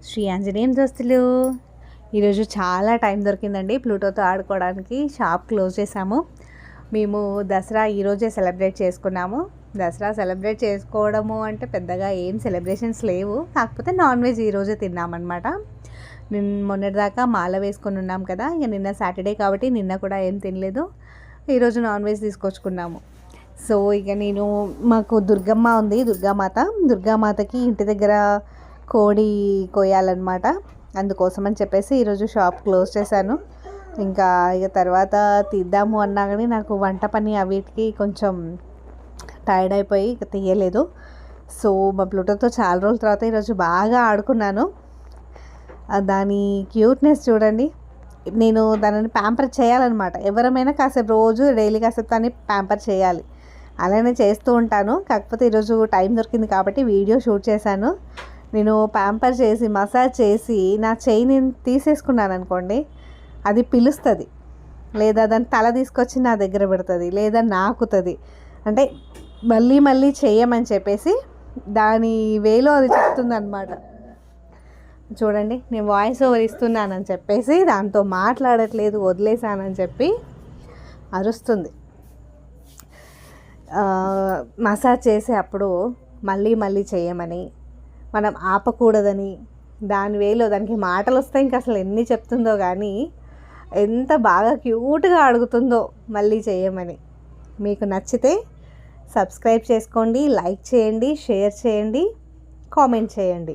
శ్రీ ఆంజనేయం దోస్తులు, ఈరోజు చాలా టైం దొరికిందండి ప్లూటోతో ఆడుకోవడానికి. షాప్ క్లోజ్ చేసాము. మేము దసరా ఈరోజే సెలబ్రేట్ చేసుకున్నాము. దసరా సెలబ్రేట్ చేసుకోవడము అంటే పెద్దగా ఏం సెలబ్రేషన్స్ లేవు, కాకపోతే నాన్ వెజ్ ఈరోజే తిన్నామన్నమాట. మొన్నటిదాకా మాల వేసుకొని ఉన్నాం కదా, ఇక నిన్న సాటర్డే కాబట్టి నిన్న కూడా ఏం తినలేదు. ఈరోజు నాన్ వెజ్ తీసుకొచ్చుకున్నాము. సో ఇక మాకు దుర్గమ్మ ఉంది, దుర్గామాతకి ఇంటి దగ్గర కోడి కోయాలన్నమాట. అందుకోసం అని చెప్పేసి ఈరోజు షాప్ క్లోజ్ చేశాను. ఇక తర్వాత తీద్దాము అన్నా కానీ నాకు వంట పని అవిటికి కొంచెం టైర్డ్ అయిపోయి ఇక తీయలేదు. సో మా ప్లూటోతో చాలా రోజుల తర్వాత ఈరోజు బాగా ఆడుకున్నాను. దాని క్యూట్నెస్ చూడండి. నేను దానిని ప్యాంపర్ చేయాలన్నమాట. ఎవరమైనా కాసేపు రోజు డైలీ కాసేపు దాన్ని ప్యాంపర్ చేయాలి, అలానే చేస్తూ ఉంటాను. కాకపోతే ఈరోజు టైం దొరికింది కాబట్టి వీడియో షూట్ చేశాను. నేను ప్యాంపర్ చేసి మసాజ్ చేసి నా చెయ్యిని తీసేసుకున్నాను అనుకోండి, అది పిలుస్తుంది, లేదా దాని తల తీసుకొచ్చి నా దగ్గర పెడుతుంది, లేదా నాకుతుంది. అంటే మళ్ళీ మళ్ళీ చేయమని చెప్పేసి దాని వేలో అది చెప్తుంది అనమాట. చూడండి, నేను వాయిస్ ఓవర్ ఇస్తున్నానని చెప్పేసి దాంతో మాట్లాడట్లేదు, వదిలేసానని చెప్పి అరుస్తుంది. మసాజ్ చేసే అప్పుడు మళ్ళీ మళ్ళీ చేయమని, మనం ఆపకూడదని, దాని వేలో దానికి మాటలు వస్తాయి. ఇంకా అసలు ఎన్ని చెప్తుందో కానీ ఎంత బాగా క్యూట్గా అడుగుతుందో మళ్ళీ చేయమని. మీకు నచ్చితే సబ్స్క్రైబ్ చేసుకోండి, లైక్ చేయండి, షేర్ చేయండి, కామెంట్ చేయండి.